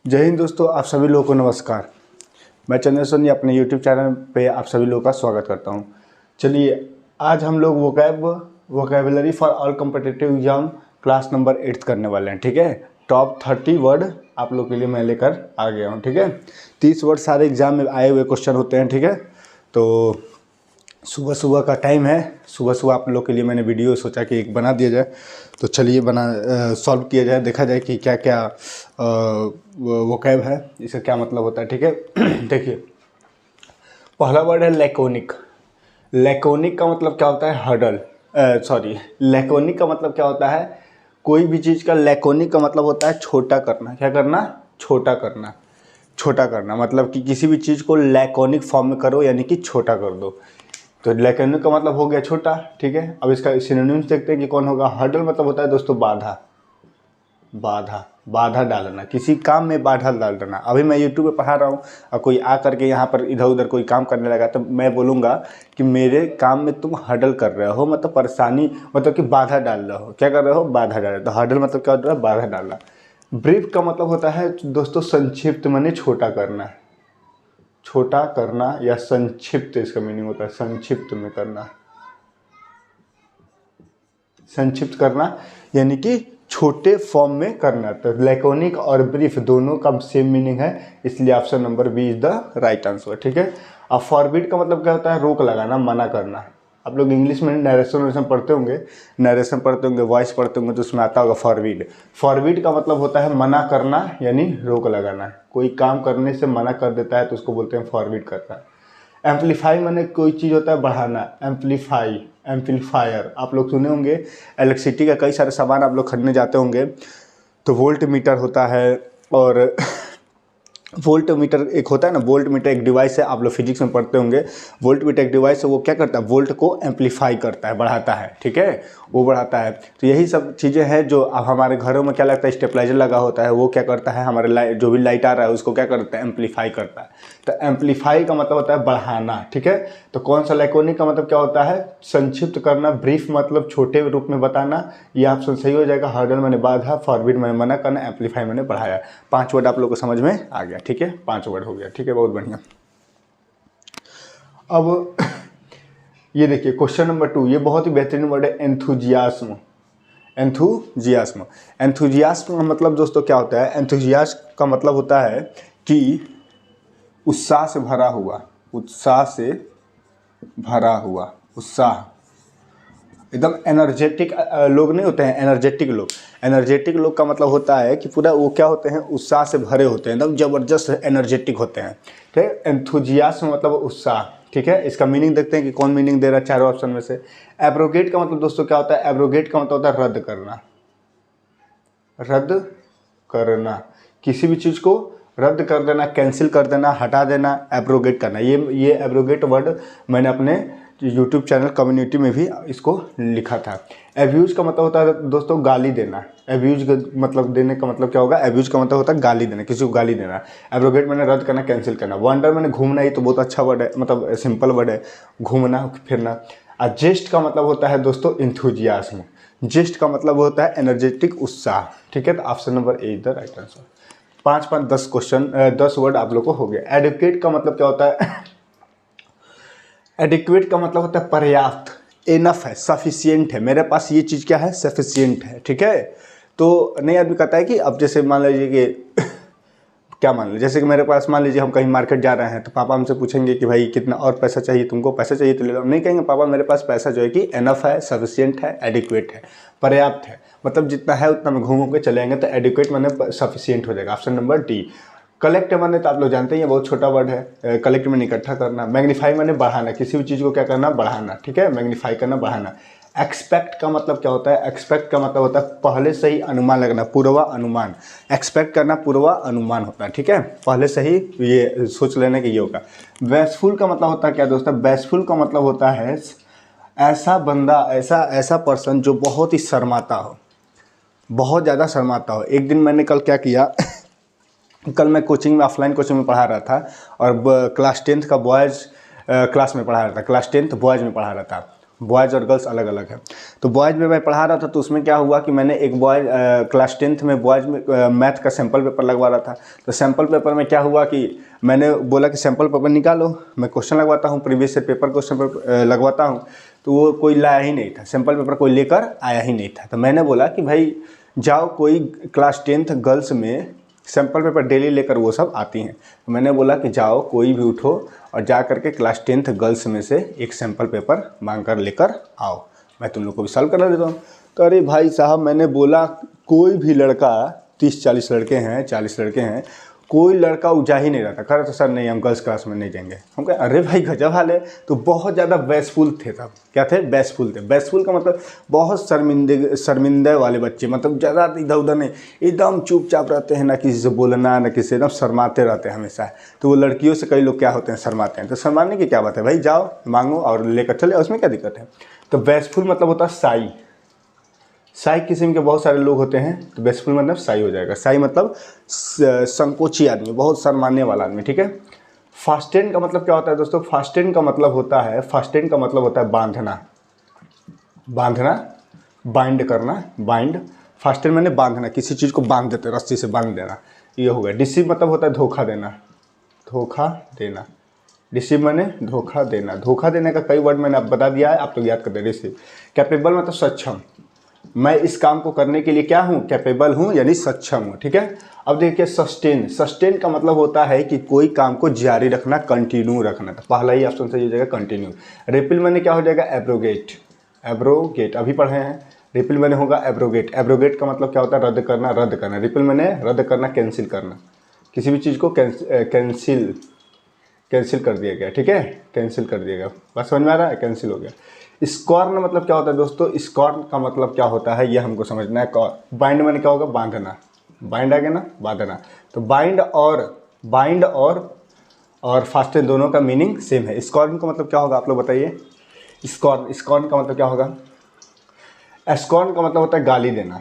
जय हिंद दोस्तों, आप सभी लोगों को नमस्कार। मैं चंद्र सोनी अपने YouTube चैनल पे आप सभी लोगों का स्वागत करता हूँ। चलिए, आज हम लोग vocabulary for all competitive exam class number 8 करने वाले हैं। ठीक है, टॉप 30 वर्ड आप लोग के लिए मैं लेकर आ गया हूँ। ठीक है, 30 वर्ड सारे एग्जाम में आए हुए क्वेश्चन होते हैं। ठीक है, तो सुबह सुबह का टाइम है, सुबह सुबह आप लोग के लिए मैंने वीडियो सोचा कि एक बना दिया जाए। तो चलिए सॉल्व किया जाए, देखा जाए कि क्या क्या वोकैब है, इसका क्या मतलब होता है। ठीक है देखिए, पहला वर्ड है लैकोनिक। लैकोनिक का मतलब क्या होता है? हडल। लैकोनिक का मतलब क्या होता है? कोई भी चीज़ का लैकोनिक का मतलब होता है छोटा करना। क्या करना? छोटा करना। छोटा करना मतलब कि किसी भी चीज़ को लैकोनिक फॉर्म में करो, यानी कि छोटा कर दो। तो लैकोनिक का मतलब हो गया छोटा। ठीक है, अब इसका सिनोनिम्स देखते हैं कि कौन होगा। हर्डल मतलब होता है दोस्तों बाधा। बाधा डालना, किसी काम में बाधा डाल देना। अभी मैं यूट्यूब पे पढ़ा रहा हूँ और कोई आ करके यहाँ पर इधर उधर कोई काम करने लगा, तो मैं बोलूँगा कि मेरे काम में तुम हर्डल कर रहे हो, मतलब परेशानी, मतलब कि बाधा डाल रहे हो। क्या कर रहे हो? बाधा डाल रहे हो। तो हर्डल मतलब क्या होता है? बाधा डालना। ब्रीफ का मतलब होता है दोस्तों संक्षिप्त, माने छोटा करना। छोटा करना या संक्षिप्त, इसका मीनिंग होता है संक्षिप्त में करना। संक्षिप्त करना यानी कि छोटे फॉर्म में करना। तो लैकोनिक और ब्रीफ दोनों का सेम मीनिंग है, इसलिए option number B is the right answer. ठीक है, अब फॉरबिड का मतलब क्या होता है? रोक लगाना, मना करना। आप लोग इंग्लिश में नरेशन पढ़ते होंगे, वॉइस पढ़ते होंगे, तो उसमें आता होगा फॉरबिड। फॉरबिड का मतलब होता है मना करना, यानी रोक लगाना। कोई काम करने से मना कर देता है तो उसको बोलते हैं फॉरबिड करना। एम्पलीफाई माने कोई चीज़ होता है बढ़ाना। एम्पलीफायर आप लोग सुने होंगे, इलेक्ट्रिसिटी का कई सारे सामान आप लोग खरीदने जाते होंगे, तो वोल्ट मीटर होता है। और वोल्ट मीटर एक होता है ना, वोल्ट मीटर एक डिवाइस है, आप लोग फिजिक्स में पढ़ते होंगे। वोल्ट मीटर एक डिवाइस है, वो क्या करता है? वोल्ट को एम्पलीफाई करता है, बढ़ाता है। ठीक है, वो बढ़ाता है। तो यही सब चीज़ें हैं जो अब हमारे घरों में क्या लगता है? स्टेबलाइजर लगा होता है, वो क्या करता है? हमारे जो भी लाइट आ रहा है उसको क्या करता है? एम्पलीफाई करता है। तो एम्पलीफाई का मतलब होता है बढ़ाना। ठीक है, तो कौन सा? लैकोनिक का मतलब क्या होता है? संक्षिप्त करना। ब्रीफ मतलब छोटे रूप में बताना। ये ऑप्शन सही हो जाएगा। हर्डल मैंने बाधा, फॉरबिड मैंने मना करना, एम्पलीफाई मैंने बढ़ाया। 5 वर्ड आप लोग को समझ में आ गया। ठीक है, 5 वर्ड हो गया। ठीक है, बहुत बढ़िया। अब ये देखिए क्वेश्चन नंबर 2, ये बहुत ही बेहतरीन वर्ड है, एंथुजियास्म। एंथुजियास्म का मतलब दोस्तों क्या होता है? एंथुजियास्म का मतलब होता है कि उत्साह से भरा हुआ। उत्साह से भरा हुआ, उत्साह, एकदम एनर्जेटिक लोग नहीं होते हैं? एनर्जेटिक लोग का मतलब होता है कि पूरा वो क्या होते हैं? उत्साह से भरे होते हैं, एकदम जबरदस्त एनर्जेटिक होते हैं। ठीक है, एंथुजियास्म मतलब उत्साह। ठीक है, इसका मीनिंग देखते हैं कि कौन मीनिंग दे रहा है चारों ऑप्शन में से। एब्रोगेट का मतलब दोस्तों क्या होता है? एब्रोगेट का मतलब होता है रद्द करना। रद्द करना, किसी भी चीज़ को रद्द कर देना, कैंसिल कर देना, हटा देना, एब्रोगेट करना। ये एब्रोगेट वर्ड मैंने अपने यूट्यूब चैनल कम्युनिटी में भी इसको लिखा था। एब्यूज का मतलब होता है दोस्तों गाली देना। एब्यूज मतलब देने का मतलब क्या होगा? एब्यूज का मतलब होता है गाली देना, किसी को गाली देना। एब्रोगेट मैंने रद्द करना, कैंसिल करना। वंडर मैंने घूमना, ही तो बहुत अच्छा वर्ड है, मतलब सिंपल वर्ड है, घूमना फिरना। जेस्ट का मतलब होता है दोस्तों इंथुजियास्म। जेस्ट का मतलब होता है एनर्जेटिक, उत्साह। ठीक है, तो option number A is the right answer. 5 10 question, 10 word आप लोग को हो गया। एडिक्वेट का मतलब क्या होता है? एडिक्वेट का मतलब होता है पर्याप्त, इनफ है, सफिशियंट है। मेरे पास ये चीज़ क्या है? सफिशियंट है। ठीक है, तो नई आदमी कहता है कि अब जैसे मान लीजिए कि क्या मान लीजिए, जैसे कि मेरे पास मान लीजिए हम कहीं मार्केट जा रहे हैं, तो पापा हमसे पूछेंगे कि भाई कितना और पैसा चाहिए तुमको? पैसा चाहिए तो ले लो। नहीं कहेंगे पापा मेरे पास पैसा जो है कि एनफ है, सफिशियंट है, एडिक्वेट है, पर्याप्त है, मतलब जितना है उतना में घूम के चले आएंगे। तो एडिक्वेट माने सफिशियंट हो जाएगा, ऑप्शन नंबर डी। कलेक्ट माने तो आप लोग जानते हैं, ये बहुत छोटा वर्ड है। कलेक्ट में इकट्ठा करना। मैग्नीफाई माने बढ़ाना, किसी भी चीज़ को क्या करना? बढ़ाना। ठीक है, मैग्नीफाई करना, बढ़ाना। एक्सपेक्ट का मतलब क्या होता है? एक्सपेक्ट का मतलब होता है पहले से ही अनुमान लगना, पूर्वानुमान। एक्सपेक्ट करना पूर्वानुमान होता है। ठीक है, पहले से ही ये सोच लेने की ये होगा। बैसफुल का मतलब होता है क्या दोस्तों? बैसफुल का मतलब होता है ऐसा बंदा, ऐसा पर्सन जो बहुत ही शर्माता हो, बहुत ज़्यादा शर्माता हो। एक दिन मैंने कल क्या किया कल मैं कोचिंग में, ऑफलाइन कोचिंग में पढ़ा रहा था, और क्लास 10th का बॉयज़ क्लास में पढ़ा रहा था, क्लास 10th बॉयज़ में पढ़ा रहा था। बॉयज़ और गर्ल्स अलग अलग है। तो बॉयज़ में मैं पढ़ा रहा था, तो उसमें क्या हुआ कि मैंने एक क्लास 10th में बॉयज़ में मैथ का सैम्पल पेपर लगवा रहा था। तो सैम्पल पेपर में क्या हुआ कि मैंने बोला कि सैम्पल पेपर निकालो, मैं क्वेश्चन लगवाता हूँ, प्रीवियस ईयर पेपर क्वेश्चन लगवाता हूँ। तो वो कोई लाया ही नहीं था, सैम्पल पेपर कोई लेकर आया ही नहीं था। तो मैंने बोला कि भाई जाओ, कोई क्लास 10th गर्ल्स में सैम्पल पेपर डेली लेकर वो सब आती हैं। तो मैंने बोला कि जाओ कोई भी उठो और जा करके क्लास 10th गर्ल्स में से एक सैम्पल पेपर मांग कर लेकर आओ, मैं तुम लोग को भी सॉल्व करा देता हूँ। तो अरे भाई साहब, मैंने बोला कोई भी लड़का, 30-40 लड़के हैं, 40 लड़के हैं, कोई लड़का उजा ही नहीं रहता। कह रहा था सर नहीं, हम गर्ल्स क्लास में नहीं जाएंगे। हम कहे अरे भाई गजब हाल है। तो बहुत ज़्यादा बैसफुल थे तब। क्या थे? बैसफुल थे। बैसफुल का मतलब बहुत शर्मिंदे वाले बच्चे, मतलब ज़्यादा इधर उधर नहीं, एकदम चुपचाप रहते हैं, ना किसी से बोलना ना किसी से, एकदम शर्माते रहते हैं हमेशा। तो वो लड़कियों से कई लोग क्या होते हैं, शर्माते हैं। तो शर्माने की क्या बात है भाई, जाओ मांगो और लेकर चले, उसमें क्या दिक्कत है। तो बैसफुल मतलब होता है शाई। शाई किस्म के बहुत सारे लोग होते हैं, तो बैसफुल मतलब शाई हो जाएगा। शाई मतलब संकोची आदमी, बहुत शर्माने वाला आदमी, ठीक है। फास्टेन का मतलब क्या होता है दोस्तों? फास्टेन का मतलब होता है बांधना। बांधना, बाइंड करना, बाइंड। फास्टेन मैंने बांधना, किसी चीज़ को बांध देते, रस्सी से बांध देना, ये हो गया। डिसीव मतलब होता है धोखा देना। धोखा देना, डिसीव मैंने धोखा देना। धोखा देने का कई वर्ड मैंने अब बता दिया है, आप तो याद कर दे। डिसीव। कैपेबल मतलब सक्षम, मैं इस काम को करने के लिए क्या हूँ, कैपेबल हूँ, यानी सक्षम हूँ, ठीक है। अब देखिए सस्टेन। सस्टेन का मतलब होता है कि कोई काम को जारी रखना, कंटिन्यू रखना। तो पहला ही ऑप्शन सही हो जाएगा, कंटिन्यू। रिपील मैंने क्या हो जाएगा, एब्रोगेट। एब्रोगेट अभी पढ़े हैं। रिपील मैंने होगा एब्रोगेट। एब्रोगेट का मतलब क्या होता है, रद्द करना, रद्द करना। रिपील मैंने रद्द करना, कैंसिल करना, किसी भी चीज़ को कैंसिल कर दिया गया, ठीक है, कैंसिल कर दिया गया। बस समझ में आ रहा है, कैंसिल हो गया। स्कॉर्न मतलब क्या होता है दोस्तों? स्कॉर्न का मतलब क्या होता है ये हमको समझना है। बाइंड मैंने क्या होगा, बांधना। बाइंड आ गया ना, बांधना। तो बाइंड और फास्टेन दोनों का मीनिंग सेम है। स्कॉर्न का मतलब क्या होगा, आप लोग बताइए। स्कॉर्न का मतलब क्या होगा? स्कॉर्न का मतलब होता है गाली देना।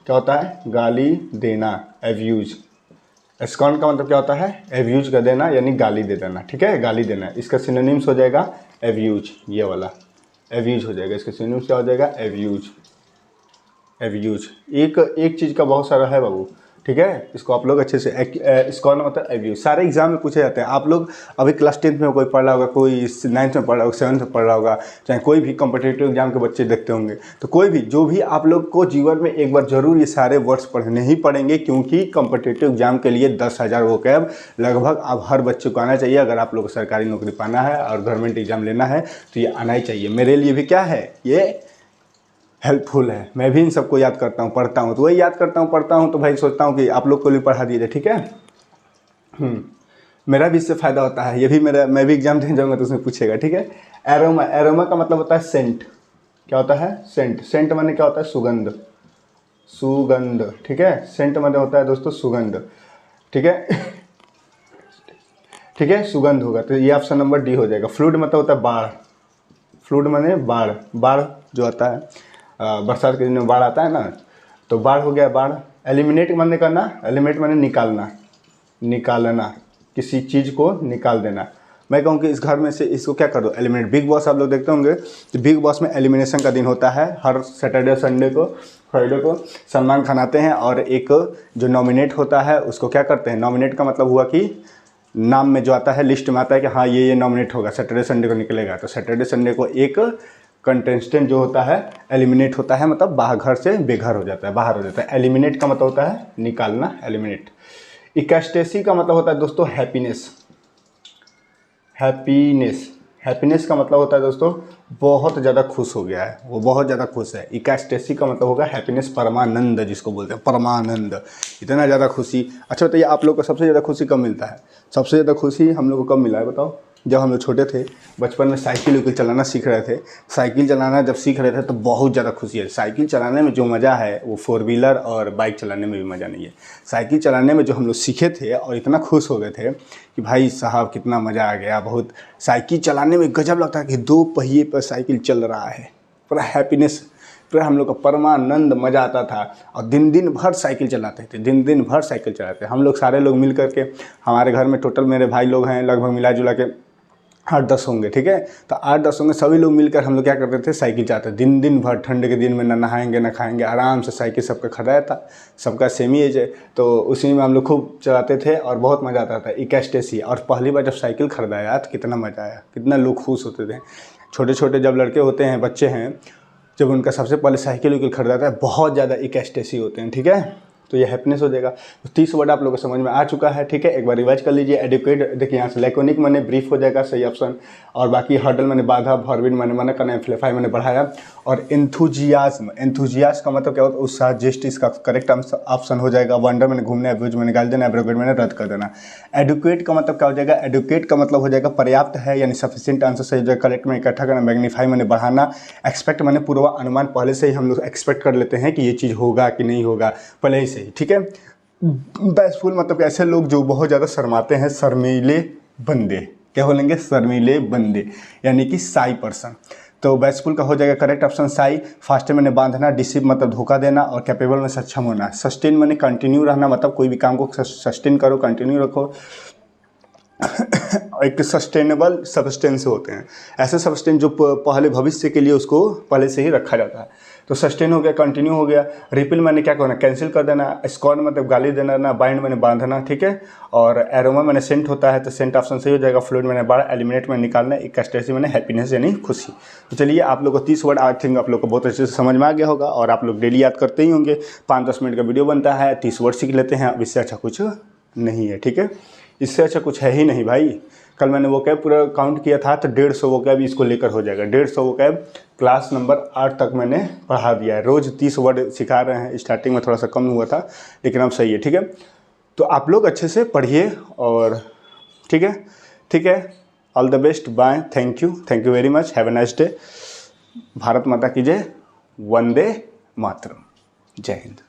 क्या होता है? गाली देना, एब्यूज। स्कॉर्न का मतलब क्या होता है? एब्यूज कर देना, यानी गाली दे देना, ठीक है, गाली देना। इसका सिनोनिम्स हो जाएगा एब्यूज, ये वाला एब्यूज हो जाएगा। इसका सिनोनिम्स क्या हो जाएगा, एब्यूज। एब्यूज एक चीज़ का बहुत सारा है बाबू, ठीक है। इसको आप लोग अच्छे से स्कॉर्न मतलब एब्यूज, सारे एग्जाम में पूछे जाते हैं। आप लोग अभी क्लास 10th में कोई पढ़ रहा होगा, कोई 9th में पढ़ रहा होगा, 7th में पढ़ रहा होगा, चाहे कोई भी कॉम्पिटिटिव एग्जाम के बच्चे देखते होंगे, तो कोई भी जो भी आप लोग को जीवन में एक बार जरूर ये सारे वर्ड्स पढ़ने ही पड़ेंगे, क्योंकि कॉम्पिटिटिव एग्जाम के लिए 10,000 वोकैब लगभग अब हर बच्चे को आना चाहिए। अगर आप लोग को सरकारी नौकरी पाना है और गवर्नमेंट एग्जाम लेना है तो ये आना ही चाहिए। मेरे लिए भी क्या है, ये हेल्पफुल है। मैं भी इन सबको याद करता हूँ, पढ़ता हूँ, तो वही याद करता हूँ, पढ़ता हूँ, तो भाई सोचता हूँ कि आप लोग को भी पढ़ा दीजिए, ठीक है। मेरा भी इससे फ़ायदा होता है। ये भी मैं भी एग्जाम देने जाऊँगा तो उसमें पूछेगा, ठीक है। एरोमा, एरोमा का मतलब होता है सेंट। क्या होता है? सेंट। सेंट माने क्या होता है? सुगंध। सुगंध, ठीक है। सेंट माने होता है दोस्तों सुगंध, ठीक है। ठीक है, सुगंध होगा, तो ये ऑप्शन नंबर डी हो जाएगा। फ्लूड मतलब होता है बाढ़। फ्लूड माने बाढ़। बाढ़ जो आता है बरसात के दिन में बाढ़ आता है ना, तो बाढ़ हो गया, बाढ़। एलिमिनेट माने करना, एलिमिनेट माने निकालना, निकालना, किसी चीज़ को निकाल देना। मैं कहूँ कि इस घर में से इसको क्या कर दो, एलिमिनेट। बिग बॉस आप लोग देखते होंगे, तो बिग बॉस में एलिमिनेशन का दिन होता है हर सैटरडे संडे को, फ्राइडे को सलमान खान आते हैं और एक जो नॉमिनेट होता है उसको क्या करते हैं, नॉमिनेट का मतलब हुआ कि नाम में जो आता है, लिस्ट में आता है कि हाँ ये नॉमिनेट होगा, सैटरडे संडे को निकलेगा। तो सैटरडे संडे को एक कंटेस्टेंट जो होता है एलिमिनेट होता है, मतलब बाहर, घर से बेघर हो जाता है, बाहर हो जाता है। एलिमिनेट का मतलब होता है निकालना, एलिमिनेट। इकास्टेसी का मतलब होता है दोस्तों हैप्पीनेस। हैप्पीनेस, हैप्पीनेस का मतलब होता है दोस्तों बहुत ज़्यादा खुश हो गया है, वो बहुत ज़्यादा खुश है। इकास्टेसी का मतलब होगा हैप्पीनेस, परमानंद जिसको बोलते हैं, परमानंद, इतना ज़्यादा खुशी। अच्छा बताइए, आप लोग को सबसे ज़्यादा खुशी कब मिलता है? सबसे ज़्यादा खुशी हम लोग को कब मिला है बताओ? जब हम लोग छोटे थे, बचपन में साइकिल उइकिल चलाना सीख रहे थे। साइकिल चलाना जब सीख रहे थे तो बहुत ज़्यादा खुशी है। साइकिल चलाने में जो मज़ा है वो 4 व्हीलर और बाइक चलाने में भी मज़ा नहीं है। साइकिल चलाने में जो हम लोग सीखे थे और इतना खुश हो गए थे कि भाई साहब कितना मज़ा आ गया। बहुत साइकिल चलाने में गजब लगता है कि 2 पहिए पर साइकिल चल रहा है, पूरा हैप्पीनेस, पूरा हम लोग का परमानंद, मज़ा आता था। और दिन भर साइकिल चलाते थे, दिन भर साइकिल चलाते। हम लोग सारे लोग मिल करके, हमारे घर में टोटल मेरे भाई लोग हैं लगभग मिला जुला के 8-10 होंगे, ठीक है। तो 8-10 होंगे, सभी लोग मिलकर हम लोग क्या करते थे, साइकिल चलाते। दिन भर ठंड के दिन में ना नहाएंगे ना खाएंगे, आराम से साइकिल सबका खड़ा था, सबका सेम ही एज है, तो उसी में हम लोग खूब चलाते थे और बहुत मज़ा आता था। इक्स्टेसी, और पहली बार जब साइकिल खरीदाया तो कितना मज़ा आया, कितना लोग खुश होते थे। छोटे छोटे जब लड़के होते हैं, बच्चे हैं, जब उनका सबसे पहले साइकिल वाइकिल खरीदाता है, बहुत ज़्यादा इक्स्टेसी होते हैं, ठीक है। तो ये हैप्पीनेस हो जाएगा। तो 30 वर्ड आप लोगों को समझ में आ चुका है, ठीक है। एक बार रिवाइज कर लीजिए। एडुकेट, देखिए यहाँ से लैकोनिक माने ब्रीफ हो जाएगा, सही ऑप्शन। और बाकी हर्डल माने बाधा, फॉरवर्ड माने मना करना, एम्पलीफाई माने बढ़ाया। और एंथुजियाज्म, एंथुजियाज्म का मतलब क्या होता है, उत्साह, जेस्ट, इसका करेक्ट ऑप्शन हो जाएगा। वंडर मैंने घूमना, एब्यूज मैंने गाल देना, एब्रोगेट मैंने रद्द कर देना। एडुकेट का मतलब क्या हो जाएगा, एडुकेट का मतलब हो जाएगा पर्याप्त है, यानी सफिशिएंट आंसर सही हो जाएगा, करेक्ट में इकट्ठा करना। मैग्नीफाई मैंने बढ़ाना। एक्सपेक्ट मैंने पूर्वानुमान, पहले से ही हम लोग एक्सपेक्ट कर लेते हैं कि ये चीज़ होगा कि नहीं होगा पहले ही से ही, ठीक है। बैसफुल मतलब ऐसे लोग जो बहुत ज़्यादा शर्माते हैं, शर्मीले बंदे, क्या बोलेंगे, शर्मीले बंदे, यानी कि साई पर्सन। तो बैसफुल का हो जाएगा करेक्ट ऑप्शन साई। फास्ट मैंने बांधना, डिसिव मतलब धोखा देना, और कैपेबल में सक्षम होना। सस्टेन मैंने कंटिन्यू रहना, मतलब कोई भी काम को सस्टेन करो, कंटिन्यू रखो। एक सस्टेनेबल सब्सटेंस होते हैं, ऐसे सब्सटेंस जो पहले भविष्य के लिए उसको पहले से ही रखा जाता है। तो सस्टेन हो गया, कंटिन्यू हो गया। रिपिल मैंने क्या करना, कैंसिल कर देना। स्कॉन मतलब गाली देना ना, बाइंड मैंने बांधना, ठीक है। और एरोमा मैंने सेंट होता है, तो सेंट ऑप्शन सही हो जाएगा। फ्लूइड मैंने बाढ़, एलिमिनेट में निकालना। इक्स्टेसी मैंने हैप्पीनेस यानी खुशी। तो चलिए, आप लोग को 30 वर्ड आई थिंक आप लोग को बहुत अच्छे से समझ में आ गया होगा, और आप लोग डेली याद करते ही होंगे। 5-10 मिनट का वीडियो बनता है, 30 वर्ड सीख लेते हैं। अब इससे अच्छा कुछ नहीं है, ठीक है, इससे अच्छा कुछ है ही नहीं भाई। कल मैंने वो कैब पूरा काउंट किया था, तो 150 वो कैब इसको लेकर हो जाएगा। 150 वो कैब क्लास नंबर 8 तक मैंने पढ़ा दिया है। रोज़ 30 वर्ड सिखा रहे हैं। स्टार्टिंग में थोड़ा सा कम हुआ था, लेकिन अब सही है, ठीक है। तो आप लोग अच्छे से पढ़िए, और ठीक है, ठीक है। All the best, bye, thank you very much, have a nice day. Bharat माता की जय, वंदे मातरम, जय हिंद।